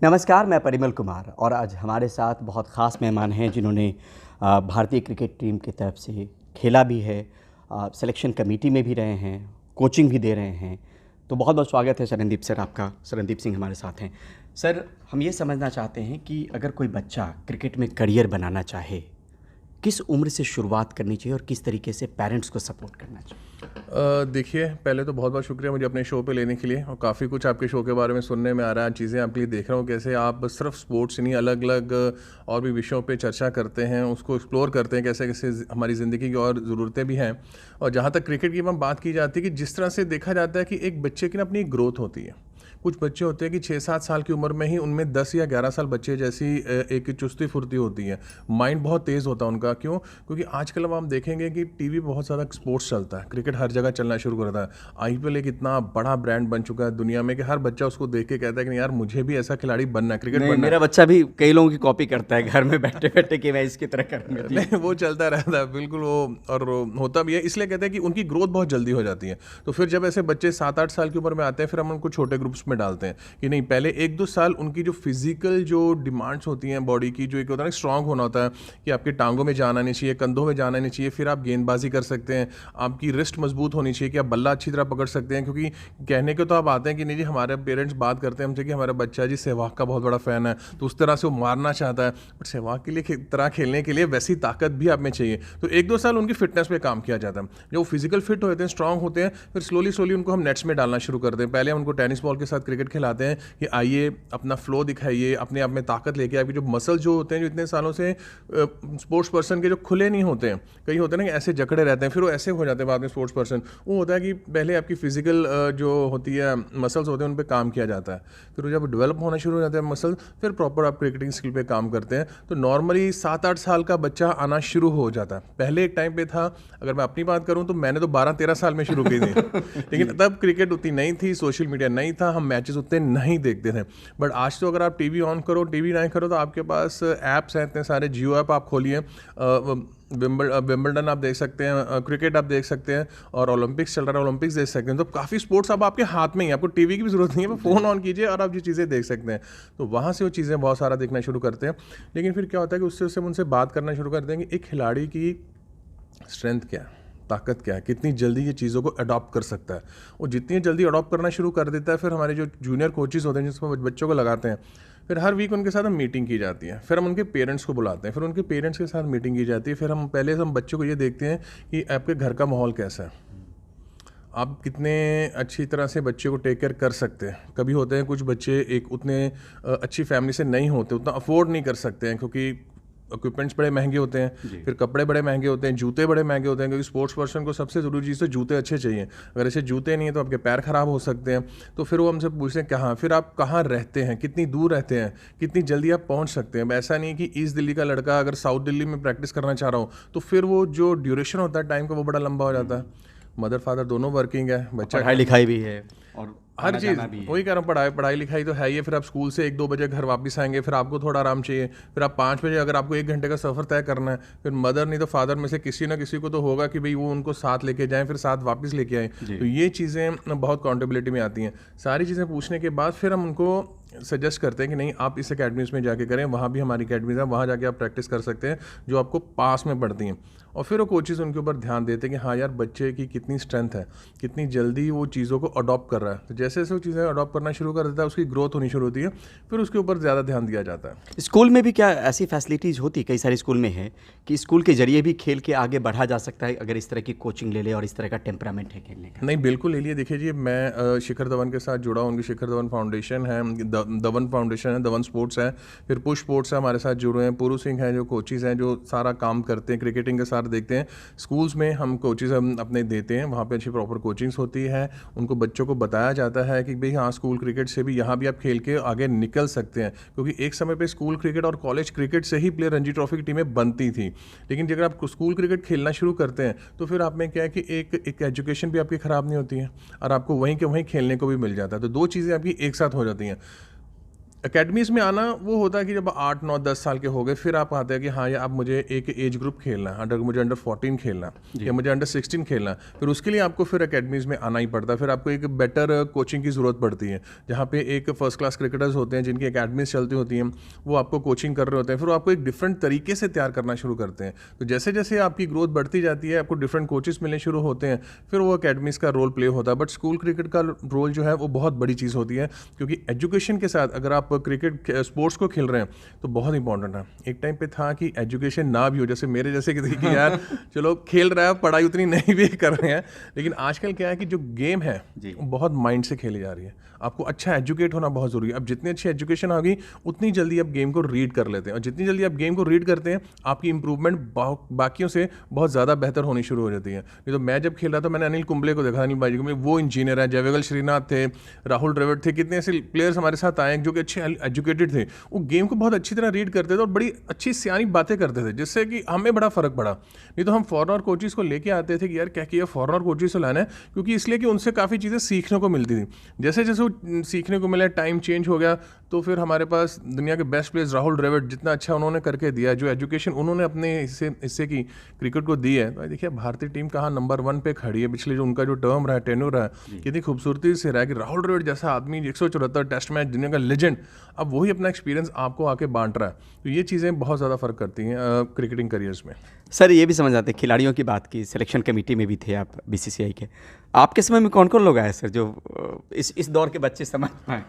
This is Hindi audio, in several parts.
नमस्कार, मैं परिमल कुमार और आज हमारे साथ बहुत ख़ास मेहमान हैं जिन्होंने भारतीय क्रिकेट टीम की तरफ से खेला भी है, सिलेक्शन कमेटी में भी रहे हैं, कोचिंग भी दे रहे हैं। तो बहुत बहुत स्वागत है शरणदीप सर आपका। शरणदीप सिंह हमारे साथ हैं। सर, हम ये समझना चाहते हैं कि अगर कोई बच्चा क्रिकेट में करियर बनाना चाहे, किस उम्र से शुरुआत करनी चाहिए और किस तरीके से पेरेंट्स को सपोर्ट करना चाहिए? देखिए, पहले तो बहुत बहुत शुक्रिया मुझे अपने शो पे लेने के लिए और काफ़ी कुछ आपके शो के बारे में सुनने में आ रहा है, चीज़ें आपके लिए देख रहा हूँ कैसे आप सिर्फ स्पोर्ट्स नहीं अलग अलग और भी विषयों पे चर्चा करते हैं, उसको एक्सप्लोर करते हैं कैसे कैसे हमारी ज़िंदगी की और ज़रूरतें भी हैं। और जहाँ तक क्रिकेट की हम बात की जाती है कि जिस तरह से देखा जाता है कि एक बच्चे की ना अपनी ग्रोथ होती है। कुछ बच्चे होते हैं कि 6-7 साल की उम्र में ही उनमें 10 या 11 साल बच्चे जैसी एक चुस्ती फुर्ती होती है, माइंड बहुत तेज़ होता है उनका। क्यों? क्योंकि आजकल अब हम देखेंगे कि टीवी बहुत ज़्यादा स्पोर्ट्स चलता है, क्रिकेट हर जगह चलना शुरू कर देता है। आईपीएल एक इतना बड़ा ब्रांड बन चुका है दुनिया में कि हर बच्चा उसको देख के कहता है कि नहीं यार मुझे भी ऐसा खिलाड़ी बनना है, क्रिकेट बनना है। मेरा बच्चा भी कई लोगों की कॉपी करता है घर में बैठे बैठे कि मैं इसकी तरह करूँगा। नहीं, वो चलता रहता है बिल्कुल वो, और होता भी है। इसलिए कहते हैं कि उनकी ग्रोथ बहुत जल्दी हो जाती है। तो फिर जब ऐसे बच्चे 7-8 साल की उम्र में आते हैं फिर हम उनको छोटे ग्रुप्स में डालते हैं कि नहीं, पहले 1-2 साल उनकी जो फिजिकल जो डिमांड्स होती हैं बॉडी की, जो एक होता है ना स्ट्रांग होना होता है कि आपके टांगों में जाना नहीं चाहिए, कंधों में जाना नहीं चाहिए, फिर आप गेंदबाजी कर सकते हैं, आपकी रिस्ट मजबूत होनी चाहिए कि आप बल्ला अच्छी तरह पकड़ सकते हैं। क्योंकि कहने को तो आप आते हैं कि नहीं जी, हमारे पेरेंट्स बात करते हैं हमसे कि हमारा बच्चा जी सहवाग का बहुत बड़ा फ़ैन है, तो उस तरह से वो मारना चाहता है, बट सहवाग के लिए तरह खेलने के लिए वैसी ताकत भी आप में चाहिए। तो 1-2 साल उनकी फिटनेस पे काम किया जाता है। जब वो फिजिकल फिट होते हैं, स्ट्रांग होते हैं, फिर स्लोली स्लोली उनको हम नेट्स में डालना शुरू करते हैं। पहले हम उनको टेनिस बॉल के साथ क्रिकेट खिलाते हैं कि आइए अपना फ्लो दिखाइए, अपने आप में ताकत लेके। आपके जो मसल जो होते हैं, जो इतने सालों से स्पोर्ट्स पर्सन के जो खुले नहीं होते हैं, कई होते हैं ना कि ऐसे जकड़े रहते हैं, फिर वो ऐसे हो जाते हैं बाद में स्पोर्ट्स पर्सन। वो होता है कि पहले आपकी फिजिकल जो होती है मसल्स होते हैं उन पर काम किया जाता है, फिर जब डेवलप होना शुरू हो जाते हैं मसल, फिर प्रॉपर आप क्रिकेटिंग स्किल पे काम करते हैं। तो नॉर्मली 7-8 साल का बच्चा आना शुरू हो जाता है। पहले एक टाइम पे था, अगर मैं अपनी बात करूं तो मैंने तो 12-13 साल में शुरू की थी लेकिन तब क्रिकेट उतनी नहीं थी, सोशल मीडिया नहीं था, हम मैचेस उतने नहीं देखते थे। बट आज तो अगर आप टीवी ऑन करो, टीवी नहीं करो, तो आपके पास ऐप्स हैं इतने सारे। जियो ऐप आप खोलिए, विंबलडन आप देख सकते हैं, क्रिकेट आप देख सकते हैं, और ओलंपिक्स चल रहा है, ओलंपिक्स देख सकते हैं। तो काफ़ी स्पोर्ट्स अब आपके हाथ में ही, आपको टीवी की भी ज़रूरत नहीं है, फ़ोन ऑन कीजिए और आप ये चीज़ें देख सकते हैं। तो वहाँ से वो चीज़ें बहुत सारा देखना शुरू करते हैं। लेकिन फिर क्या होता है कि उससे हम उनसे बात करना शुरू कर देंगे, एक खिलाड़ी की स्ट्रेंथ क्या है, ताकत क्या है, कितनी जल्दी ये चीज़ों को अडॉप्ट कर सकता है। वो जितनी जल्दी अडॉप्ट करना शुरू कर देता है, फिर हमारे जो जूनियर कोचेज़ होते हैं जिसमें बच्चों को लगाते हैं, फिर हर वीक उनके साथ हम मीटिंग की जाती है। फिर हम उनके पेरेंट्स को बुलाते हैं, फिर उनके पेरेंट्स के साथ मीटिंग की जाती है। फिर हम पहले हम बच्चों को ये देखते हैं कि आपके घर का माहौल कैसा है, आप कितने अच्छी तरह से बच्चे को टेक केयर कर सकते हैं। कभी होते हैं कुछ बच्चे एक उतने अच्छी फैमिली से नहीं होते, उतना अफोर्ड नहीं कर सकते हैं, क्योंकि इक्विपमेंट्स बड़े महंगे होते हैं, फिर कपड़े बड़े महंगे होते हैं, जूते बड़े महंगे होते हैं। क्योंकि स्पोर्ट्स पर्सन को सबसे ज़रूरी चीज़ तो जूते अच्छे चाहिए। अगर ऐसे जूते नहीं है तो आपके पैर ख़राब हो सकते हैं। तो फिर वो हमसे पूछते हैं कहाँ, फिर आप कहाँ रहते हैं, कितनी दूर रहते हैं, कितनी जल्दी आप पहुँच सकते हैं। ऐसा नहीं कि ईस्ट दिल्ली का लड़का अगर साउथ दिल्ली में प्रैक्टिस करना चाह रहा हो, तो फिर वो जो ड्यूरेशन होता है टाइम का, वो बड़ा लंबा हो जाता है। मदर फादर दोनों वर्किंग है, बच्चा पढ़ाई लिखाई भी है और हर चीज़, वही कह रहा हूँ, पढ़ाई लिखाई तो है ही है। फिर आप स्कूल से 1-2 बजे घर वापस आएंगे, फिर आपको थोड़ा आराम चाहिए, फिर आप 5 बजे अगर आपको 1 घंटे का सफ़र तय करना है, फिर मदर नहीं तो फादर में से किसी ना किसी को तो होगा कि भाई वो उनको साथ लेके जाएं, फिर साथ वापस लेके आएँ। तो ये चीज़ें बहुत अकाउंटेबिलिटी में आती हैं। सारी चीज़ें पूछने के बाद फिर हम उनको सजेस्ट करते हैं कि नहीं, आप इस अकेडमीज़ में जाके करें, वहाँ भी हमारी अकेडमीज़ है, वहाँ जाके आप प्रैक्टिस कर सकते हैं जो आपको पास में पड़ती हैं। और फिर वो कोचेज़ उनके ऊपर ध्यान देते हैं कि हाँ यार, बच्चे की कितनी स्ट्रेंथ है, कितनी जल्दी वो चीज़ों को अडॉप्ट कर रहा है। तो जैसे जैसे वो चीज़ें अडॉप्ट करना शुरू कर देता है, उसकी ग्रोथ होनी शुरू होती है, फिर उसके ऊपर ज़्यादा ध्यान दिया जाता है। स्कूल में भी क्या ऐसी फैसिलिटीज़ होती? कई सारे स्कूल में है कि स्कूल के जरिए भी खेल के आगे बढ़ा जा सकता है अगर इस तरह की कोचिंग ले ले और इस तरह का टेम्परामेंट है खेलने का। नहीं, बिल्कुल ले लिए। देखिए जी, मैं शिखर धवन के साथ जुड़ा हूँ, उनकी शिखर धवन फाउंडेशन है, धवन फाउंडेशन है, धवन स्पोर्ट्स है, फिर पुश स्पोर्ट्स है, हमारे साथ जुड़े हैं। पुरु सिंह हैं जो कोचेज़ हैं, जो सारा काम करते हैं, क्रिकेटिंग के साथ देखते हैं। स्कूल्स में हम कोचेज़ हम अपने देते हैं, वहाँ पे अच्छी प्रॉपर कोचिंग्स होती है। उनको बच्चों को बताया जाता है कि भाई हाँ, स्कूल क्रिकेट से भी यहाँ भी आप खेल के आगे निकल सकते हैं। क्योंकि एक समय पे स्कूल क्रिकेट और कॉलेज क्रिकेट से ही प्लेयर रणजी ट्रॉफी की टीमें बनती थी। लेकिन अगर आप स्कूल क्रिकेट खेलना शुरू करते हैं तो फिर आप में क्या है कि एक एजुकेशन भी आपकी ख़राब नहीं होती है और आपको वहीं के वहीं खेलने को भी मिल जाता है। तो 2 चीज़ें आपकी एक साथ हो जाती हैं। एकेडमीज़ में आना वो होता है कि जब 8, 9, 10 साल के हो गए फिर आप आते हैं कि हाँ या अब मुझे एक एज ग्रुप खेलना है, मुझे अंडर 14 खेलना है या मुझे अंडर 16 खेलना है, फिर उसके लिए आपको फिर एकेडमीज़ में आना ही पड़ता है। फिर आपको एक बेटर कोचिंग की ज़रूरत पड़ती है, जहाँ पे एक फर्स्ट क्लास क्रिकेटर्स होते हैं जिनकी एकेडमीज चलती होती हैं, वो आपको कोचिंग कर रहे होते हैं, फिर वो आपको एक डिफरेंट तरीके से तैयार करना शुरू करते हैं। तो जैसे जैसे आपकी ग्रोथ बढ़ती जाती है, आपको डिफरेंट कोचेस मिलने शुरू होते हैं, फिर वो एकेडमीज़ का रोल प्ले होता है। बट स्कूल क्रिकेट का रोल जो है वो बहुत बड़ी चीज़ होती है, क्योंकि एजुकेशन के साथ अगर आप क्रिकेट स्पोर्ट्स को खेल रहे हैं तो बहुत इंपॉर्टेंट है। एक टाइम पे था कि एजुकेशन ना भी हो, जैसे मेरे जैसे कि यार चलो खेल रहा है, पढ़ाई उतनी नहीं भी कर रहे हैं, लेकिन आजकल क्या है कि जो गेम है वो बहुत माइंड से खेली जा रही है। आपको अच्छा एजुकेट होना बहुत ज़रूरी है। अब जितनी अच्छी एजुकेशन होगी उतनी जल्दी आप गेम को रीड कर लेते हैं, और जितनी जल्दी आप गेम को रीड करते हैं आपकी इंप्रूवमेंट बाकियों से बहुत ज़्यादा बेहतर होनी शुरू हो जाती है। नहीं तो मैं जब खेल रहा था मैंने अनिल कुंबले को देखा, अनिल भाई को, वो इंजीनियर है, जयवेगल श्रीनाथ थे, राहुल द्रविड़ थे, कितने ऐसे प्लेयर्स हमारे साथ आए जो कि अच्छे एजुकेटेड थे, वो गेम को बहुत अच्छी तरह रीड करते थे और बड़ी अच्छी सियानी बातें करते थे, जिससे कि हमें बड़ा फ़र्क पड़ा। नहीं तो हम फॉरेनर कोचेज़ को लेके आते थे कि यार क्या किया, फॉरेनर कोचेज़ को लाना है, क्योंकि इसलिए कि उनसे काफ़ी चीज़ें सीखने को मिलती थी। जैसे जैसे वो सीखने को मिला, टाइम चेंज हो गया, तो फिर हमारे पास दुनिया के बेस्ट प्लेयर्स राहुल द्रविड़, जितना अच्छा उन्होंने करके दिया, जो एजुकेशन उन्होंने अपने हिस्से की क्रिकेट को दी है, तो देखिए भारतीय टीम कहाँ नंबर 1 पे खड़ी है। पिछले जो उनका जो टर्म रहा है, टेन्योर रहा है, कितनी खूबसूरती से रहा है कि राहुल द्रविड़ जैसा आदमी 174 टेस्ट मैच, दुनिया का लेजेंड, अब वही अपना एक्सपीरियंस आपको आके बांट रहा है। तो ये चीज़ें बहुत ज़्यादा फ़र्क करती हैं क्रिकेटिंग करियर्स में। सर ये भी समझ आते हैं, खिलाड़ियों की बात की, सिलेक्शन कमेटी में भी थे आप बीसीसीआई के, आपके समय में कौन कौन लोग आए सर जो इस दौर के बच्चे समझ पाए?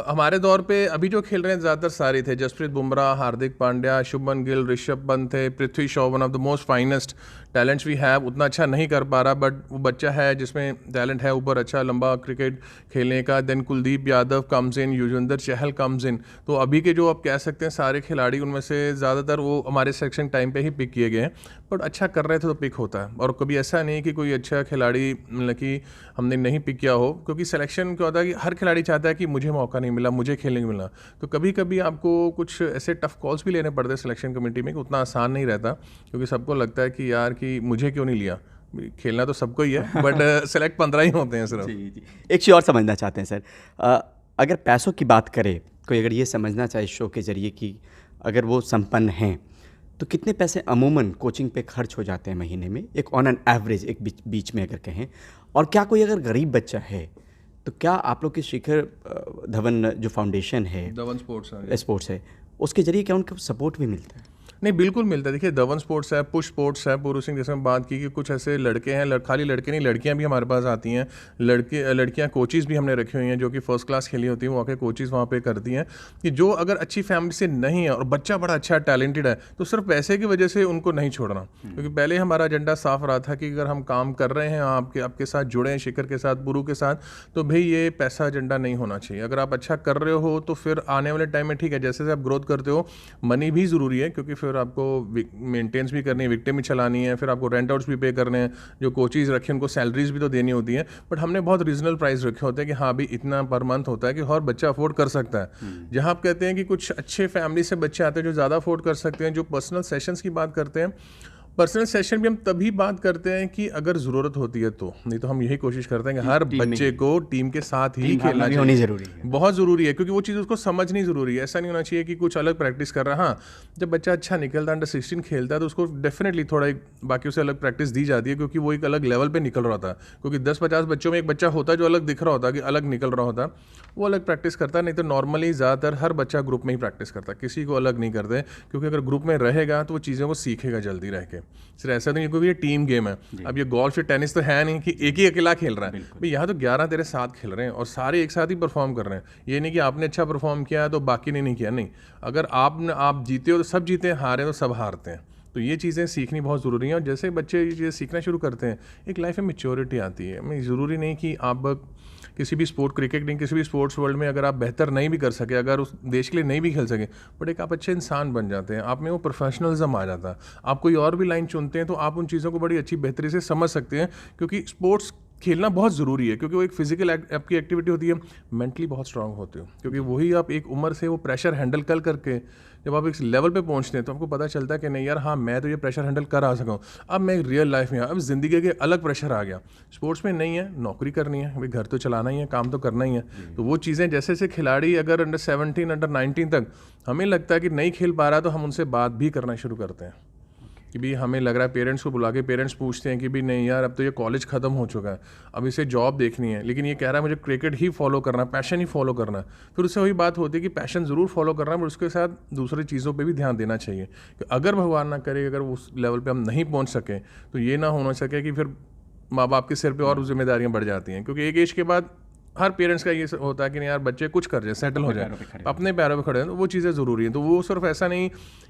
हमारे दौर पे अभी जो खेल रहे हैं ज़्यादातर सारे थे, जसप्रीत बुमराह, हार्दिक पांड्या, शुभमन गिल, ऋषभ पंत थे, Prithvi Shaw, one of the most finest talents we have, उतना अच्छा नहीं कर पा रहा, बट वो बच्चा है जिसमें टैलेंट है ऊपर, अच्छा लंबा क्रिकेट खेलने का। Then Kuldeep Yadav comes in, Yuzvendra Chahal comes in. तो अभी के जो आप कह सकते हैं सारे खिलाड़ी, उनमें से ज़्यादातर वो हमारे सिलेक्शन टाइम पे ही पिक किए गए हैं, बट अच्छा कर रहे थे तो पिक होता है। और कभी ऐसा नहीं कि कोई अच्छा खिलाड़ी मतलब कि हमने नहीं पिक किया हो, क्योंकि सिलेक्शन क्या होता है कि हर खिलाड़ी चाहता है कि मुझे मौका नहीं मिला, मुझे खेलने को मिला। तो कभी कभी आपको कुछ ऐसे टफ कॉल्स भी लेने पड़ते हैं सिलेक्शन कमेटी में, कि उतना आसान नहीं रहता, क्योंकि सबको लगता है कि यार कि मुझे क्यों नहीं लिया, खेलना तो सबको ही है, बट सेलेक्ट 15 ही होते हैं सिर्फ। जी। एक चीज़ और समझना चाहते हैं सर, अगर पैसों की बात करें, कोई अगर ये समझना चाहे शो के ज़रिए कि अगर वो संपन्न हैं तो कितने पैसे अमूमन कोचिंग पे खर्च हो जाते हैं महीने में, एक ऑन एन एवरेज, एक बीच में अगर कहें, और क्या कोई अगर गरीब बच्चा है तो क्या आप लोग की शिखर धवन जो फाउंडेशन है, धवन स्पोर्ट्स है, उसके ज़रिए क्या उनको सपोर्ट भी मिलता है? नहीं, बिल्कुल मिलता है। देखिए धवन स्पोर्ट्स है, पुश स्पोर्ट्स है, पूरू सिंह, जैसे हम बात की कि कुछ ऐसे लड़के हैं, खाली लड़के नहीं, लड़कियां भी हमारे पास आती हैं, लड़कियां कोचेज़ भी हमने रखी हुई हैं जो कि फर्स्ट क्लास खेली होती हैं, वो आके कोचेज़ वहाँ पे करती हैं, कि जो अगर अच्छी फैमिली से नहीं है और बच्चा बड़ा अच्छा टैलेंटेड है, तो सिर्फ पैसे की वजह से उनको नहीं छोड़ना। क्योंकि पहले हमारा एजेंडा साफ रहा था कि अगर हम काम कर रहे हैं, आपके साथ जुड़े हैं, शिखर के साथ, पुरू के साथ, तो भाई ये पैसा एजेंडा नहीं होना चाहिए। अगर आप अच्छा कर रहे हो तो फिर आने वाले टाइम में ठीक है, जैसे आप ग्रोथ करते हो, मनी भी ज़रूरी है, क्योंकि फिर आपको मेंटेनेंस भी करनी है, विक्टिम भी चलानी है, फिर आपको रेंट आउट्स भी पे करने हैं, जो कोचेज़ रखे उनको सैलरीज भी तो देनी होती है। बट हमने बहुत रीजनल प्राइस रखे होते हैं कि हाँ भी इतना पर मंथ होता है कि हर बच्चा अफोर्ड कर सकता है। जहाँ आप कहते हैं कि कुछ अच्छे फैमिली से बच्चे आते हैं जो ज़्यादा अफोर्ड कर सकते हैं, जो पर्सनल सेशंस की बात करते हैं, पर्सनल सेशन भी हम तभी बात करते हैं कि अगर ज़रूरत होती है तो, नहीं तो हम यही कोशिश करते हैं कि हर बच्चे को टीम के साथ ही खेलना चाहिए, ज़रूरी है, बहुत ज़रूरी है, क्योंकि वो चीज़ उसको समझनी ज़रूरी है। ऐसा नहीं होना चाहिए कि कुछ अलग प्रैक्टिस कर रहा है। हाँ, जब बच्चा अच्छा निकलता है, अंडर 16 खेलता है, तो उसको डेफिनेटली थोड़ा एक बाकियों से अलग प्रैक्टिस दी जाती है, क्योंकि वो एक अलग लेवल पर निकल रहा होता है। क्योंकि 10-50 बच्चों में एक बच्चा होता है जो अलग दिख रहा होता है, कि अलग निकल रहा होता है, वो अलग प्रैक्टिस करता है। नहीं तो नॉर्मली ज़्यादातर हर बच्चा ग्रुप में ही प्रैक्टिस करता है, किसी को अलग नहीं करते, क्योंकि अगर ग्रुप में रहेगा तो वो चीज़ों को सीखेगा जल्दी रह के। सिर्फ ऐसा नहीं, क्योंकि ये टीम गेम है। अब ये गोल्फ या टेनिस तो है नहीं कि एक ही अकेला खेल रहा है, भाई यहाँ तो 11 तेरे साथ खेल रहे हैं और सारे एक साथ ही परफॉर्म कर रहे हैं। ये नहीं कि आपने अच्छा परफॉर्म किया तो बाकी ने नहीं किया, नहीं, अगर आप जीते हो तो सब जीते हैं, हारे तो सब हारते हैं। तो ये चीज़ें सीखनी बहुत ज़रूरी हैं, और जैसे बच्चे ये चीज़ें सीखना शुरू करते हैं, एक लाइफ में मैच्योरिटी आती है। ज़रूरी नहीं कि आप किसी भी स्पोर्ट, क्रिकेट नहीं, किसी भी स्पोर्ट्स वर्ल्ड में अगर आप बेहतर नहीं भी कर सके, अगर उस देश के लिए नहीं भी खेल सके, बट एक आप अच्छे इंसान बन जाते हैं, आप में वो प्रोफेशनलिज्म आ जाता है। आप कोई और भी लाइन चुनते हैं तो आप उन चीज़ों को बड़ी अच्छी बेहतरी से समझ सकते हैं, क्योंकि स्पोर्ट्स खेलना बहुत ज़रूरी है, क्योंकि वो एक फिजिकल आपकी एक्टिविटी होती है, मेंटली बहुत स्ट्रांग होते हो, क्योंकि वही आप एक उम्र से वो प्रेशर हैंडल कर करके जब आप एक लेवल पे पहुंचते हैं तो आपको पता चलता है कि नहीं यार, हाँ मैं तो ये प्रेशर हैंडल कर आ सकूँ। अब मैं रियल लाइफ में, अब ज़िंदगी के अलग प्रेशर आ गया, स्पोर्ट्स में नहीं है, नौकरी करनी है भाई, घर तो चलाना ही है, काम तो करना ही है। तो वो चीज़ें जैसे जैसे खिलाड़ी अगर अंडर 17 अंडर 19 तक हमें लगता है कि नहीं खेल पा रहा, तो हम उनसे बात भी करना शुरू करते हैं कि भी हमें लग रहा है, पेरेंट्स को बुला के पेरेंट्स पूछते हैं कि भी नहीं यार, अब तो ये कॉलेज ख़त्म हो चुका है, अब इसे जॉब देखनी है, लेकिन ये कह रहा है मुझे क्रिकेट ही फॉलो करना है, पैशन ही फॉलो करना है। फिर उससे वही बात होती है कि पैशन ज़रूर फॉलो करना है, बट उसके साथ दूसरी चीज़ों पे भी ध्यान देना चाहिए कि अगर भगवान ना करे, अगर उस लेवल पर हम नहीं पहुँच सकें, तो ये ना होना सके कि फिर माँ बाप के सिर पर और जिम्मेदारियाँ बढ़ जाती हैं। क्योंकि एक एज के बाद हर पेरेंट्स का ये होता है कि नहीं यार, बच्चे कुछ कर जाए, सेटल हो जाए, अपने पैरों पे खड़े हैं, तो वो चीज़ें ज़रूरी हैं। तो वो सिर्फ ऐसा नहीं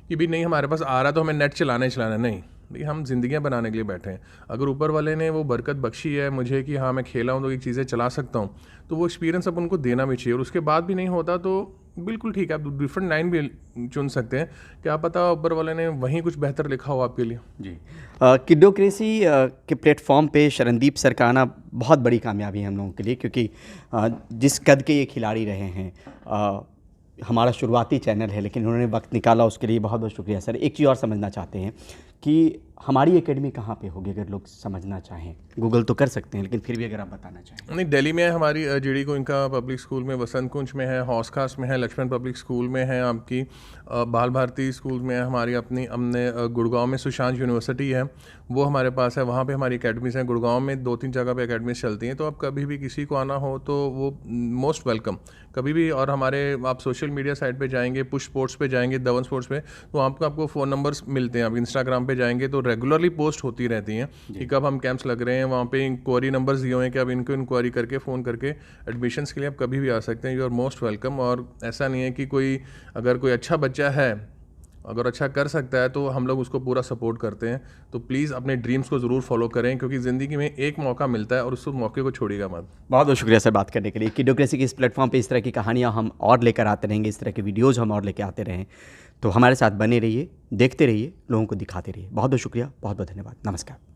कि भी नहीं हमारे पास आ रहा तो हमें नेट चलाना ही चलाना, नहीं भाई, हम जिंदगियां बनाने के लिए बैठे हैं। अगर ऊपर वाले ने वो बरकत बख्शी है मुझे कि हाँ मैं खेला हूँ तो ये चीज़ें चला सकता हूँ, तो वो एक्सपीरियंस अब उनको देना भी चाहिए। और उसके बाद भी नहीं होता तो बिल्कुल ठीक है, आप डिफरेंट लाइन भी चुन सकते हैं, क्या पता ऊपर वाले ने वहीं कुछ बेहतर लिखा हो आपके लिए। जी, किडोक्रेसी के प्लेटफॉर्म पे शरणदीप सर का आना बहुत बड़ी कामयाबी है हम लोगों के लिए, क्योंकि जिस कद के ये खिलाड़ी रहे हैं, हमारा शुरुआती चैनल है, लेकिन उन्होंने वक्त निकाला, उसके लिए बहुत बहुत शुक्रिया सर। एक चीज़ और समझना चाहते हैं कि हमारी एकेडमी कहाँ पे होगी, अगर लोग समझना चाहें? गूगल तो कर सकते हैं, लेकिन फिर भी अगर आप बताना चाहें। नहीं, दिल्ली में है हमारी जीडी को इनका पब्लिक स्कूल में, वसंत कुंज में है, हौस खास में है, लक्ष्मण पब्लिक स्कूल में है, आपकी बाल भारती स्कूल में है हमारी अपनी, हमने गुड़गांव में सुशांत यूनिवर्सिटी है वो हमारे पास है, वहाँ पे हमारी अकेडमीज़ हैं। गुड़गांव में 2-3 जगह पे अकेडमीज़ चलती हैं, तो आप कभी भी किसी को आना हो तो वो मोस्ट वेलकम कभी भी। और हमारे आप सोशल मीडिया साइट पे जाएंगे, पुश स्पोर्ट्स पे जाएंगे, धवन स्पोर्ट्स पे, तो आपको फ़ोन नंबर्स मिलते हैं। आप इंस्टाग्राम पे जाएंगे तो रेगुलरली पोस्ट होती रहती हैं कि कब हम कैंप्स लग रहे हैं, वहाँ पे इंक्वायरी नंबर्स दिए हुए हैं कि आप इनको इंक्वायरी करके फ़ोन करके एडमिशन्स के लिए आप कभी भी आ सकते हैं। You are most welcome. और ऐसा नहीं है कि कोई अगर कोई अच्छा बच्चा है, अगर अच्छा कर सकता है तो हम लोग उसको पूरा सपोर्ट करते हैं। तो प्लीज़ अपने ड्रीम्स को ज़रूर फॉलो करें, क्योंकि ज़िंदगी में एक मौका मिलता है और उस मौके को छोड़िएगा मत। बहुत बहुत शुक्रिया सर बात करने के लिए। किडोक्रेसी के इस प्लेटफॉर्म पे इस तरह की कहानियाँ हम और लेकर आते रहेंगे, इस तरह के वीडियोज़ हम और लेकर आते रहें। तो हमारे साथ बने रहिए, देखते रहिए, लोगों को दिखाते रहिए। बहुत बहुत शुक्रिया, बहुत बहुत धन्यवाद, नमस्कार।